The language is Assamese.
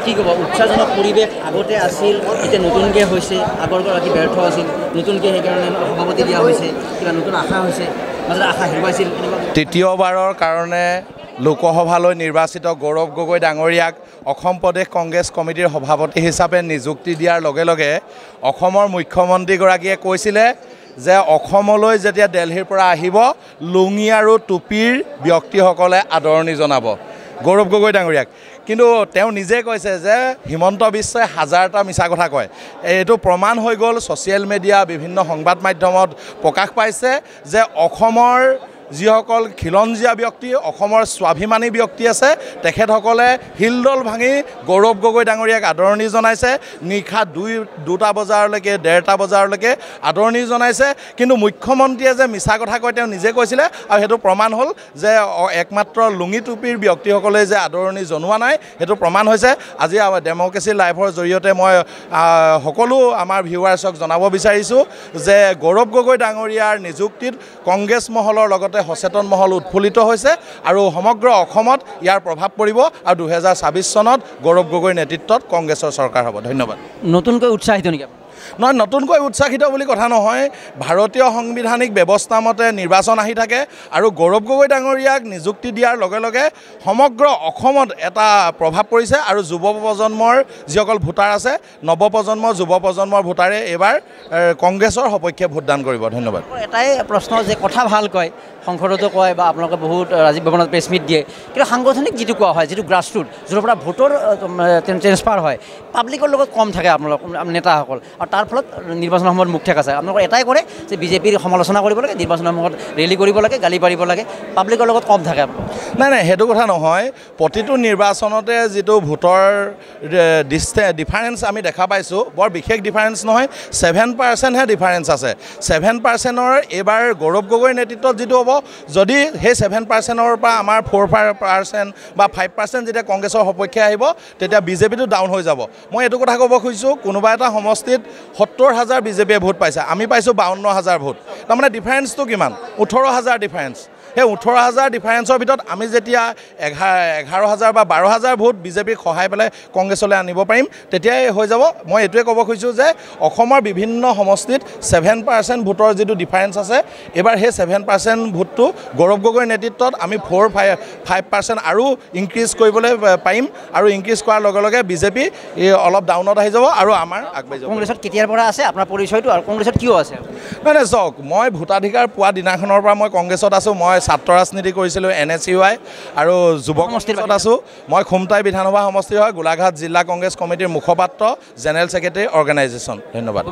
কি ক'ব উৎসাহজনক পৰিৱেশ আগতে আছিল এতিয়া নতুনকৈ হৈছে আগৰগৰাকী ব্যৰ্থ আছিল নতুনকৈ সেইকাৰণে সভাপতি দিয়া হৈছে কিবা নতুন আশা হৈছে মাজতে আশা হেৰুৱাইছিল তৃতীয়বাৰৰ কাৰণে লোকসভালৈ নিৰ্বাচিত গৌৰৱ গগৈ ডাঙৰীয়াক অসম প্ৰদেশ কংগ্ৰেছ কমিটিৰ সভাপতি হিচাপে নিযুক্তি দিয়াৰ লগে লগে অসমৰ মুখ্যমন্ত্ৰীগৰাকীয়ে কৈছিলে যে অসমলৈ যেতিয়া দিল্লীৰ পৰা আহিব লুঙি আৰু টুপিৰ ব্যক্তিসকলে আদৰণি জনাব গৌৰৱ গগৈ ডাঙৰীয়াক কিন্তু তেওঁ নিজে কৈছে যে হিমন্ত বিশ্বই হাজাৰটা মিছা কথা কয় এইটো প্ৰমাণ হৈ গ'ল ছ'চিয়েল মিডিয়া বিভিন্ন সংবাদ মাধ্যমত প্ৰকাশ পাইছে যে অসমৰ যিসকল খিলঞ্জীয়া ব্যক্তি অসমৰ স্বাভিমানী ব্যক্তি আছে তেখেতসকলে হিলদল ভাঙি গৌৰৱ গগৈ ডাঙৰীয়াক আদৰণি জনাইছে নিশা 2টা বজালৈকে 1:30টা বজালৈকে আদৰণি জনাইছে কিন্তু মুখ্যমন্ত্ৰীয়ে যে মিছা কথা কয় তেওঁ নিজে কৈছিলে আৰু সেইটো প্ৰমাণ হ'ল যে একমাত্ৰ লুঙি টুপিৰ ব্যক্তিসকলে যে আদৰণি জনোৱা নাই সেইটো প্ৰমাণ হৈছে আজি ডেম'ক্ৰেচি লাইভৰ জৰিয়তে মই সকলো আমাৰ ভিউৱাৰ্ছক জনাব বিচাৰিছোঁ যে গৌৰৱ গগৈ ডাঙৰীয়াৰ নিযুক্তিত কংগ্ৰেছ মহলৰ লগত সচেতন মহল উৎফুল্লিত হৈছে আৰু সমগ্ৰ অসমত ইয়াৰ প্ৰভাৱ পৰিব আৰু 2026 চনত গৌৰৱ গগৈৰ নেতৃত্বত কংগ্ৰেছৰ চৰকাৰ হ'ব ধন্যবাদ নতুনকৈ উৎসাহিত নেকি নহয় নতুনকৈ উৎসাহিত বুলি কথা নহয় ভাৰতীয় সাংবিধানিক ব্যৱস্থা মতে নিৰ্বাচন আহি থাকে আৰু গৌৰৱ গগৈ ডাঙৰীয়াক নিযুক্তি দিয়াৰ লগে লগে সমগ্ৰ অসমত এটা প্ৰভাৱ পৰিছে আৰু যুৱ প্ৰজন্মৰ যিসকল ভোটাৰ আছে নৱপ্ৰজন্মৰ যুৱ প্ৰজন্মৰ ভোটাৰে এইবাৰ কংগ্ৰেছৰ সপক্ষে ভোটদান কৰিব ধন্যবাদ এটাই প্ৰশ্ন যে কথা ভাল কয় সংসদতো কয় বা আপোনালোকে বহুত ৰাজীৱ ভৱনত প্ৰেছ মিট দিয়ে কিন্তু সাংগঠনিক যিটো কোৱা হয় যিটো গ্ৰাছৰুট য'ৰ পৰা ভোটৰ ট্ৰেন্সফাৰ হয় পাব্লিকৰ লগত কম থাকে আপোনালোক নেতাসকল আৰু তাৰ ফলত নিৰ্বাচনৰ সময়ত মুখ ঠেক আছে আপোনালোকৰ এটাই কৰে যে বিজেপিৰ সমালোচনা কৰিব লাগে নিৰ্বাচনৰ সময়ত ৰেলী কৰিব লাগে গালি পাৰিব লাগে পাব্লিকৰ লগত কম থাকে নাই সেইটো কথা নহয় প্ৰতিটো নিৰ্বাচনতে যিটো ভোটৰ ডিফাৰেঞ্চ আমি দেখা পাইছোঁ বৰ বিশেষ ডিফাৰেঞ্চ নহয় 7%হে ডিফাৰেঞ্চ আছে 7%ৰ এইবাৰ গৌৰৱ গগৈৰ নেতৃত্বত যিটো হ'ব যদি সেই 7%ৰ পৰা আমাৰ 4% বা 5% যেতিয়া কংগ্ৰেছৰ সপক্ষে আহিব তেতিয়া বিজেপিটো ডাউন হৈ যাব মই এইটো কথা ক'ব খুজিছোঁ কোনোবা এটা সমষ্টিত 70,000 বিজেপিয়ে ভোট পাইছে আমি পাইছোঁ 52,000 ভোট তাৰমানে ডিফাৰেঞ্চটো কিমান 18,000 ডিফাৰেঞ্চ সেই 18,000 ডিফাৰেঞ্চৰ ভিতৰত আমি যেতিয়া 11,000 বা 12,000 ভোট বিজেপিক সহায় পেলাই কংগ্ৰেছলৈ আনিব পাৰিম তেতিয়াই হৈ যাব মই এইটোৱে ক'ব খুজিছোঁ যে অসমৰ বিভিন্ন সমষ্টিত 7% ভোটৰ যিটো ডিফাৰেঞ্চ আছে এইবাৰ সেই 7% ভোটটো গৌৰৱ গগৈৰ নেতৃত্বত আমি 4-5% আৰু ইনক্ৰিজ কৰিবলৈ পাৰিম আৰু ইনক্ৰিজ কৰাৰ লগে লগে বিজেপি অলপ ডাউনত আহি যাব আৰু আমাৰ আগবাঢ়ি যাব কংগ্ৰেছত কেতিয়াৰ পৰা আছে আপোনাৰ পৰিচয়টো আৰু কংগ্ৰেছত কিয় আছে নাই চাওক মই ভোটাধিকাৰ পোৱা দিনাখনৰ পৰা মই কংগ্ৰেছত আছোঁ মই ছাত্ৰ ৰাজনীতি কৰিছিলোঁ NSUI আৰু যুৱ সমষ্টিত আছোঁ মই খুমটাই বিধানসভা সমষ্টিৰ হয় গোলাঘাট জিলা কংগ্ৰেছ কমিটিৰ মুখপাত্ৰ জেনেৰেল ছেক্ৰেটাৰী অৰ্গেনাইজেশ্যন ধন্যবাদ